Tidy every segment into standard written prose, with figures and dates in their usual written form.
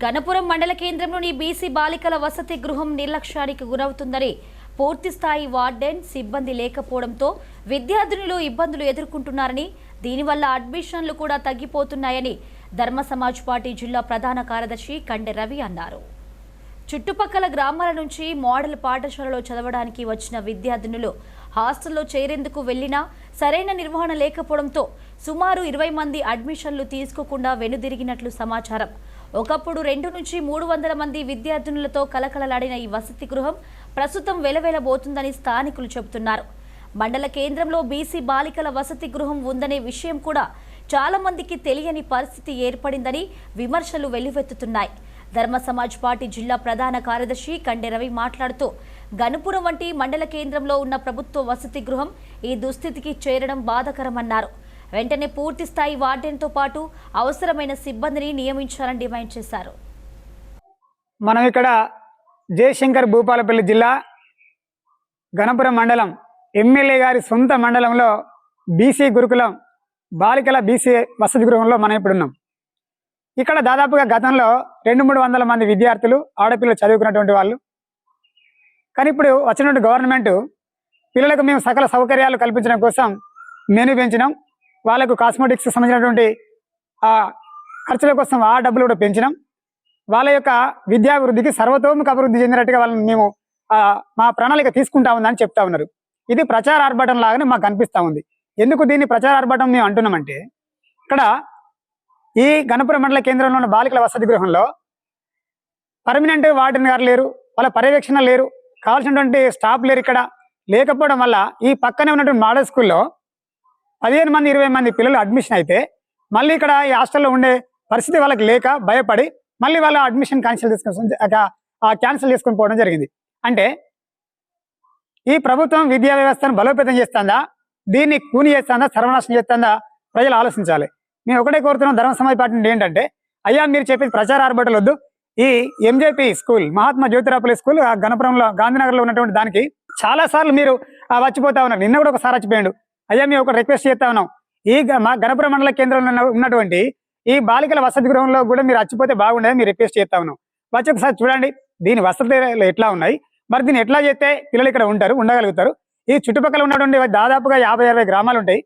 గణపురం మండల కేంద్రంలోని బీసీ బాలికల వసతి గృహం నిర్లక్ష్యానికి గురవుతుందని పూర్తిస్థాయి వార్డెన్ సిబ్బంది లేకపోవడంతో విద్యార్థినులు ఇబ్బందులు ఎదుర్కొంటున్నారని, దీనివల్ల అడ్మిషన్లు కూడా తగ్గిపోతున్నాయని ధర్మ సమాజ్ పార్టీ జిల్లా ప్రధాన కార్యదర్శి కండె రవి అన్నారు. చుట్టుపక్కల గ్రామాల నుంచి మోడల్ పాఠశాలలో చదవడానికి వచ్చిన విద్యార్థినులు హాస్టల్లో చేరేందుకు వెళ్లినా సరైన నిర్వహణ లేకపోవడంతో సుమారు 20 మంది అడ్మిషన్లు తీసుకోకుండా వెనుదిరిగినట్లు సమాచారం. ఒకప్పుడు 2 నుంచి 300 మంది విద్యార్థినులతో కలకలలాడిన ఈ వసతి గృహం ప్రస్తుతం వెలవెలబోతుందని స్థానికులు చెబుతున్నారు. మండల కేంద్రంలో బీసీ బాలికల వసతి గృహం ఉందనే విషయం కూడా చాలా మందికి తెలియని పరిస్థితి ఏర్పడిందని విమర్శలు వెల్లువెత్తుతున్నాయి. ధర్మ సమాజ్ పార్టీ జిల్లా ప్రధాన కార్యదర్శి కండె రవి మాట్లాడుతూ, గణపురం వంటి మండల కేంద్రంలో ఉన్న ప్రభుత్వ వసతి గృహం ఈ దుస్థితికి చేరడం బాధాకరమన్నారు. వెంటనే పూర్తి స్థాయి వార్డెన్తో పాటు అవసరమైన సిబ్బందిని నియమించాలని డిమాండ్ చేశారు. మనం ఇక్కడ జయశంకర్ భూపాలపల్లి జిల్లా గణపురం మండలం ఎమ్మెల్యే గారి సొంత మండలంలో బీసీ గురుకులం బాలికల బీసీ వసతి గృహంలో మనం ఇప్పుడు ఉన్నాం. ఇక్కడ దాదాపుగా గతంలో 200-300 మంది విద్యార్థులు ఆడపిల్లలు చదువుకున్నటువంటి వాళ్ళు. కానీ ఇప్పుడు వచ్చినటువంటి గవర్నమెంట్ పిల్లలకు మేము సకల సౌకర్యాలు కల్పించడం కోసం మెనూ పెంచినాం. వాళ్ళకు కాస్మెటిక్స్ సంబంధించినటువంటి ఖర్చుల కోసం ఆ డబ్బులు కూడా పెంచినాం. వాళ్ళ యొక్క విద్యాభివృద్ధికి సర్వతోముఖ అభివృద్ధి చెందినట్టుగా వాళ్ళని మేము మా ప్రణాళిక తీసుకుంటా ఉందని చెప్తా ఉన్నారు. ఇది ప్రచార ఆర్భటం లాగానే మాకు అనిపిస్తూ ఉంది. ఎందుకు దీన్ని ప్రచార ఆర్భటం మేము అంటున్నామంటే, ఇక్కడ ఈ గణపురం మండల కేంద్రంలో ఉన్న బాలికల వసతి గృహంలో పర్మనెంట్ వార్డెన్ గారు లేరు, వాళ్ళ పర్యవేక్షణ లేరు, కావాల్సినటువంటి స్టాఫ్ లేరు. ఇక్కడ లేకపోవడం వల్ల ఈ పక్కనే ఉన్నటువంటి మోడల్ స్కూల్లో 15 మంది 20 మంది పిల్లలు అడ్మిషన్ అయితే మళ్ళీ ఇక్కడ ఈ హాస్టల్లో ఉండే పరిస్థితి వాళ్ళకి లేక భయపడి మళ్ళీ వాళ్ళ అడ్మిషన్ క్యాన్సిల్ చేసుకొని పోవడం జరిగింది. అంటే ఈ ప్రభుత్వం విద్యా వ్యవస్థను బలోపేతం చేస్తుందా, దీన్ని కూని చేస్తుందా, సర్వనాశనం చేస్తుందా, ప్రజలు ఆలోచించాలి. మేము ఒకటే కోరుతున్నాం ధర్మ సమాజ్ పార్టీ నుండి ఏంటంటే, అయ్యా మీరు చెప్పేది ప్రచార ఆర్భటలు వద్దు. ఈ ఎంజేపీ స్కూల్, మహాత్మా జ్యోతిరావుపులే స్కూల్ గణపురంలో గాంధీనగర్లో ఉన్నటువంటి దానికి చాలా సార్లు మీరు వచ్చిపోతా ఉన్నారు. నిన్న కూడా ఒకసారి వచ్చిపోయాడు. అయ్యా మేము ఒక రిక్వెస్ట్ చేస్తా ఉన్నాం, ఈ మా గణపురం మండల కేంద్రంలో ఉన్నటువంటి ఈ బాలికల వసతి గృహంలో కూడా మీరు వచ్చిపోతే బాగుండేది మీరు రిక్వెస్ట్ చేస్తా ఉన్నాం. వచ్చి ఒకసారి చూడండి దీని వసతులు ఎట్లా ఉన్నాయి, మరి దీన్ని ఎట్లా చేస్తే పిల్లలు ఇక్కడ ఉండగలుగుతారు. ఈ చుట్టుపక్కల ఉన్నటువంటి దాదాపుగా 50-60 గ్రామాలు ఉంటాయి.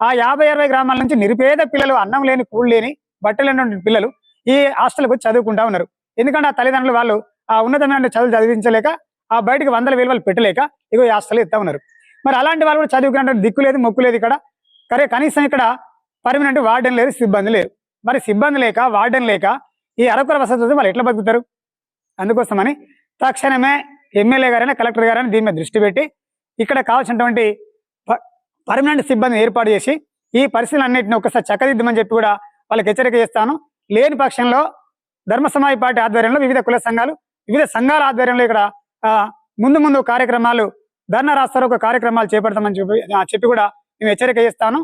ఆ 50-60 గ్రామాల నుంచి నిరుపేద పిల్లలు, అన్నం లేని, కూడు లేని, బట్టలు లేని పిల్లలు ఈ హాస్టల్కు చదువుకుంటా ఉన్నారు. ఎందుకంటే ఆ తల్లిదండ్రులు వాళ్ళు ఆ ఉన్నతమైన చదువులు చదివించలేక ఆ బయటకు 100,000 విలువలు పెట్టలేక ఇగో ఈ హాస్టల్ ఇస్తా ఉన్నారు. మరి అలాంటి వాళ్ళు కూడా చదువుకునే దిక్కు లేదు, మొక్కు లేదు. ఇక్కడ కనీసం ఇక్కడ పర్మనెంట్ వార్డెన్ లేదు, సిబ్బంది లేరు. మరి సిబ్బంది లేక, వార్డెన్ లేక ఈ అరకొర వసతి వాళ్ళు ఎట్లా బతుకుతారు? అందుకోసమని తక్షణమే ఎమ్మెల్యే గారైనా కలెక్టర్ గారైనా దీని మీద దృష్టి పెట్టి ఇక్కడ కావాల్సినటువంటి పర్మనెంట్ సిబ్బందిని ఏర్పాటు చేసి ఈ పరిస్థితులన్నింటినీ ఒకసారి చక్కదిద్దమని చెప్పి కూడా వాళ్ళకి హెచ్చరిక చేస్తాను. లేని పక్షంలో ధర్మ సమాజ్ పార్టీ ఆధ్వర్యంలో వివిధ కుల సంఘాలు, వివిధ సంఘాల ఆధ్వర్యంలో ఇక్కడ ముందు కార్యక్రమాలు, ధర్నా రాస్తారు ఒక కార్యక్రమాలు చేపడతామని చెప్పి కూడా మేము హెచ్చరిక చేస్తాను.